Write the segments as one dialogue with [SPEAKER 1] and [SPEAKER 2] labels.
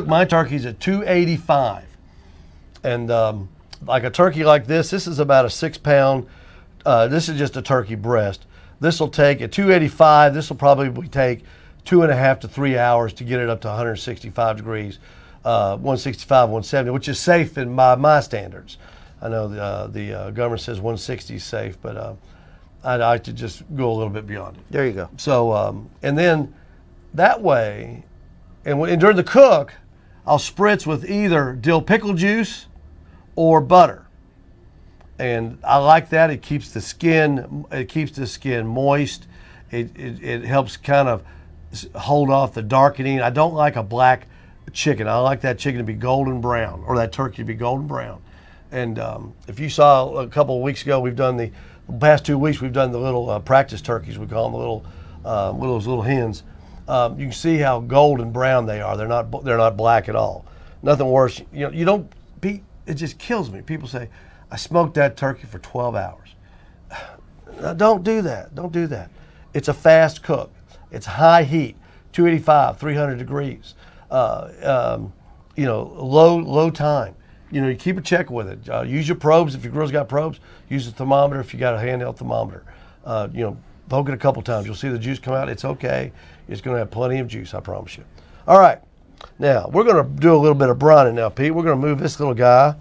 [SPEAKER 1] cook my turkeys at 285. And like a turkey like this is about a 6 pound, this is just a turkey breast. This will take, at 285, this will probably take 2.5 to 3 hours to get it up to 165 degrees, 165, 170, which is safe in my standards. I know the government says 160 is safe, but I like to just go a little bit beyond it.
[SPEAKER 2] There you go.
[SPEAKER 1] So, and then that way, and during the cook, I'll spritz with either dill pickle juice or butter. And I like that. It keeps the skin moist. It helps kind of hold off the darkening. I don't like a black chicken. I like that chicken to be golden brown, or that turkey to be golden brown. And if you saw a couple of weeks ago, we've done the past 2 weeks, we've done the little practice turkeys. We call them those little hens. You can see how golden brown they are. They're not black at all. Nothing worse. You don't be. It just kills me. People say, I smoked that turkey for 12 hours. Don't do that. Don't do that. It's a fast cook. It's high heat, 285, 300 degrees. Low time. You keep a check with it. Use your probes if your grill's got probes. Use a thermometer if you got a handheld thermometer. Poke it a couple times. You'll see the juice come out. It's okay. It's going to have plenty of juice, I promise you. All right. Now, we're going to do a little bit of brining now, Pete. We're going to move this little guy.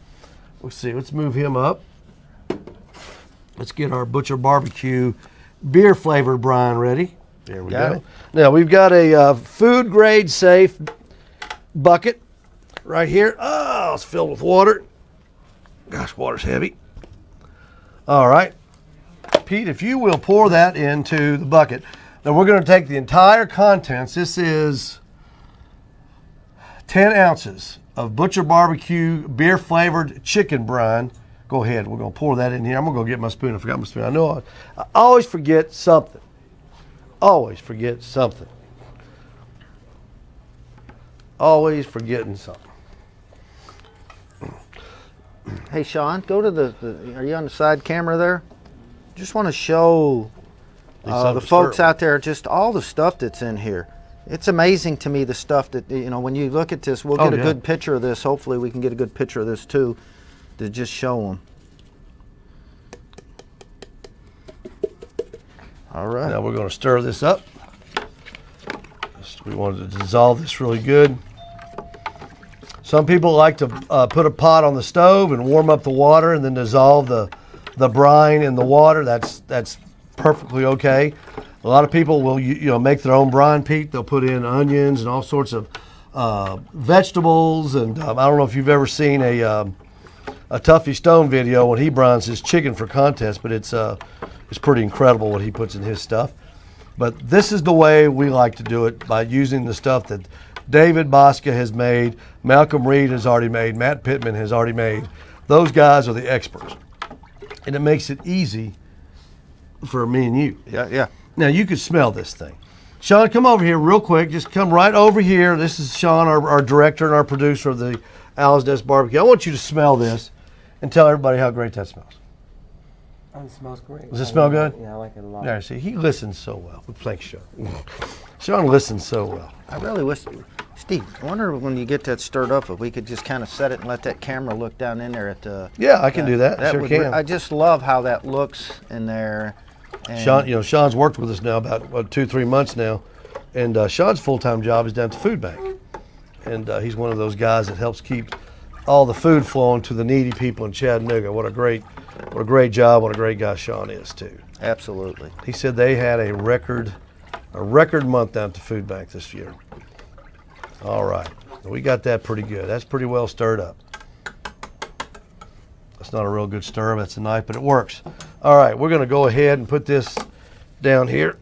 [SPEAKER 1] Let's see. Let's move him up. Let's get our Butcher Barbecue beer-flavored brine ready. There we go. Now, we've got a food-grade safe bucket right here. Oh, it's filled with water. Gosh, water's heavy. All right. Pete, if you will pour that into the bucket. Now, we're going to take the entire contents. This is 10 ounces of Butcher Barbecue beer-flavored chicken brine. Go ahead. We're going to pour that in here. I'm going to go get my spoon. I forgot my spoon. I know I always forget something. Always forget something. Always forgetting something.
[SPEAKER 2] Hey, Sean, go to are you on the side camera there? Just want to show the folks out there just all the stuff that's in here. It's amazing to me, the stuff that, when you look at this, we'll get a good picture of this. Hopefully we can get a good picture of this too, to just show them. All right.
[SPEAKER 1] Now we're going to stir this up. We wanted to dissolve this really good. Some people like to put a pot on the stove and warm up the water and then dissolve the brine in the water. That's perfectly okay. A lot of people will make their own brine, Pete. They'll put in onions and all sorts of vegetables. And I don't know if you've ever seen a Tuffy Stone video when he brines his chicken for contest, but it's pretty incredible what he puts in his stuff. But this is the way we like to do it, by using the stuff that David Bosca has made, Malcolm Reed has already made, Matt Pittman has already made. Those guys are the experts. And it makes it easy for me and you.
[SPEAKER 2] Yeah.
[SPEAKER 1] Now, you could smell this thing. Sean, come over here real quick. Just come right over here. This is Sean, our director and our producer of the Owls Nest BBQ. I want you to smell this and tell everybody how great that smells.
[SPEAKER 3] Oh, it smells great.
[SPEAKER 1] Does it smell good?
[SPEAKER 3] Yeah, I like it a lot.
[SPEAKER 1] There, see, he listens so well. Thanks, Sean. Sean listens so well.
[SPEAKER 2] I really wish, Steve, I wonder when you get that stirred up, if we could just kind of set it and let that camera look down in there at the...
[SPEAKER 1] Yeah, I can do that. Sure can.
[SPEAKER 2] I just love how that looks in there. And
[SPEAKER 1] Sean, Sean's worked with us now about 2-3 months now, and Sean's full-time job is down at the food bank, and he's one of those guys that helps keep all the food flowing to the needy people in Chattanooga. What a great job! What a great guy Sean is too.
[SPEAKER 2] Absolutely.
[SPEAKER 1] He said they had a record month down at the food bank this year. All right, we got that pretty good. That's pretty well stirred up. That's not a real good stir. That's a knife, but it works. All right, we're going to go ahead and put this down here.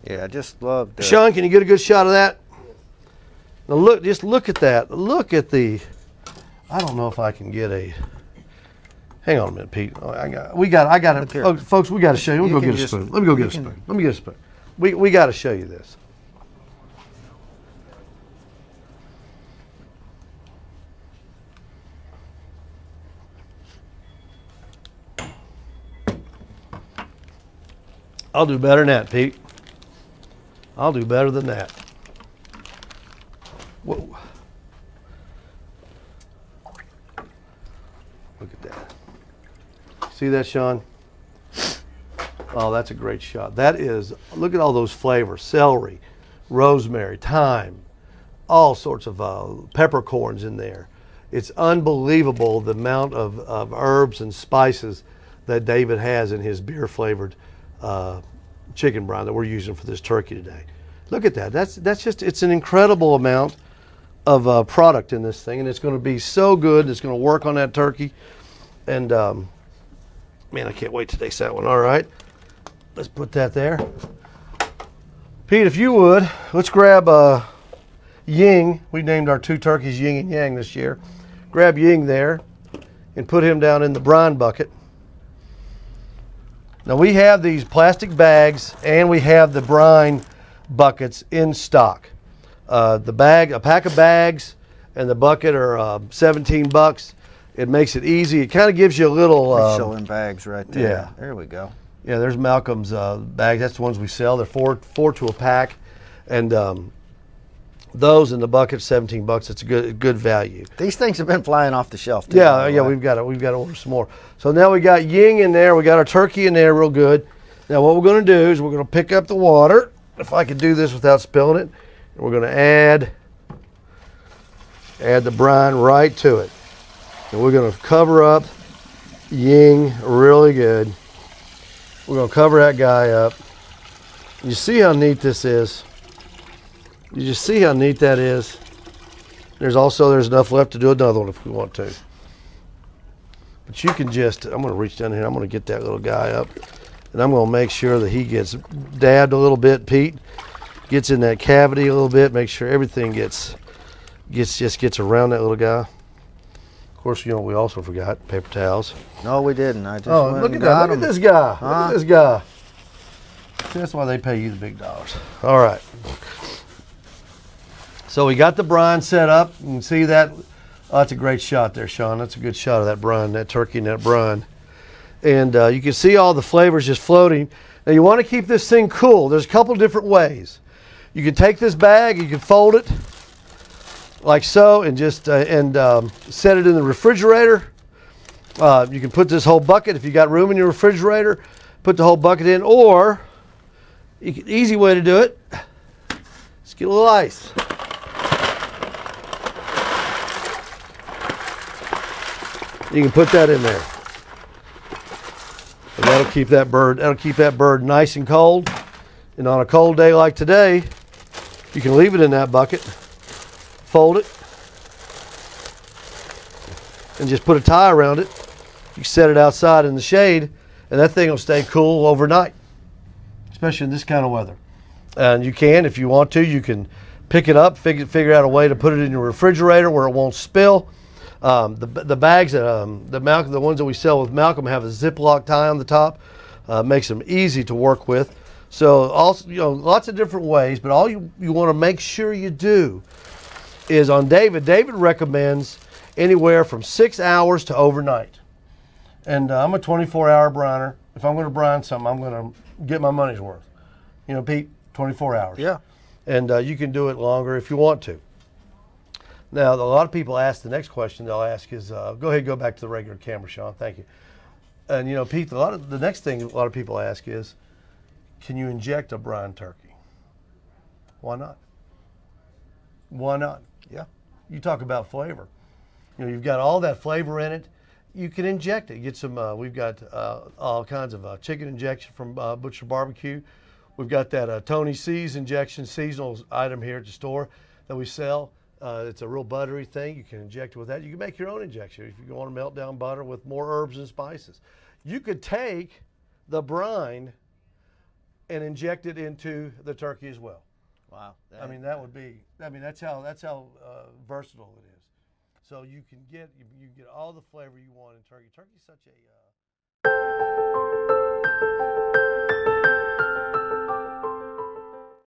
[SPEAKER 2] Yeah, I just love that.
[SPEAKER 1] Sean, can you get a good shot of that? Now look, just look at that. Look at the, I don't know if I can get a, hang on a minute, Pete. Oh, I got it. Folks, we got to show you. Let me go get a spoon. Let me go get a spoon. Let me get a spoon. We got to show you this. I'll do better than that, Pete. I'll do better than that. Whoa. Look at that. See that, Sean? Oh, that's a great shot. That is, look at all those flavors. Celery, rosemary, thyme, all sorts of peppercorns in there. It's unbelievable the amount of herbs and spices that David has in his beer-flavored chicken brine that we're using for this turkey today. Look at that. That's just, it's an incredible amount of product in this thing, and it's going to be so good. It's going to work on that turkey. And man, I can't wait to taste that one. All right, let's put that there. Pete, if you would, let's grab Ying. We named our 2 turkeys Ying and Yang this year. Grab Ying there and put him down in the brine bucket. Now we have these plastic bags and we have the brine buckets in stock. The bag, a pack of bags and the bucket are 17 bucks. It makes it easy. It kind of gives you a little...
[SPEAKER 2] showing bags right there.
[SPEAKER 1] Yeah.
[SPEAKER 2] There we go.
[SPEAKER 1] Yeah, there's Malcolm's bags. That's the ones we sell. They're four to a pack. And those in the bucket, 17 bucks. It's a good value.
[SPEAKER 2] These things have been flying off the shelf too.
[SPEAKER 1] Yeah, yeah, we've got to order some more. So now we got Ying in there. We got our turkey in there real good. Now what we're going to do is we're going to pick up the water. If I could do this without spilling it. And we're going to add the brine right to it. And we're going to cover up Ying really good. We're going to cover that guy up. You see how neat this is? You just see how neat that is? There's enough left to do another one if we want to. But you can just, I'm going to reach down here. I'm going to get that little guy up. And I'm going to make sure that he gets dabbed a little bit, Pete. Gets in that cavity a little bit. Make sure everything gets around that little guy. Of course, you know, we also forgot paper towels.
[SPEAKER 2] No, we didn't. I just
[SPEAKER 1] look at that. Look at this guy. Look at this guy. See, that's why they pay you the big dollars. All right. So we got the brine set up. You can see that. Oh, that's a great shot there, Sean. That's a good shot of that brine, that turkey and that brine. And you can see all the flavors just floating. Now you want to keep this thing cool. There's a couple different ways. You can take this bag, you can fold it like so, and just set it in the refrigerator. You can put this whole bucket, if you got room in your refrigerator, put the whole bucket in, or easy way to do it, just get a little ice. You can put that in there. And that'll keep that bird nice and cold. And on a cold day like today, you can leave it in that bucket, fold it, and just put a tie around it. You can set it outside in the shade, and that thing will stay cool overnight, especially in this kind of weather. And you can, if you want to, you can pick it up, figure out a way to put it in your refrigerator where it won't spill. The bags, the ones that we sell with Malcolm have a Ziploc tie on the top. Makes them easy to work with. So also, you know, lots of different ways, but all you want to make sure you do is on David. David recommends anywhere from 6 hours to overnight. And I'm a 24-hour briner. If I'm going to brine something, I'm going to get my money's worth. You know, Pete, 24 hours.
[SPEAKER 2] Yeah.
[SPEAKER 1] And you can do it longer if you want to. Now, a lot of people ask the next question they'll ask is, go ahead, go back to the regular camera, Sean. Thank you. And, you know, Pete, the next thing a lot of people ask is, can you inject a brine turkey? Why not? Why not?
[SPEAKER 2] Yeah.
[SPEAKER 1] You talk about flavor. You know, you've got all that flavor in it. You can inject it. Get some, we've got all kinds of chicken injection from Butcher Barbecue. We've got that Tony C's injection seasonal item here at the store that we sell. It's a real buttery thing. You can inject it with that. You can make your own injection if you want to melt down butter with more herbs and spices. You could take the brine and inject it into the turkey as well.
[SPEAKER 2] Wow.
[SPEAKER 1] I mean, that would be, I mean, that's how versatile it is. So you can get, all the flavor you want in turkey. Turkey's such a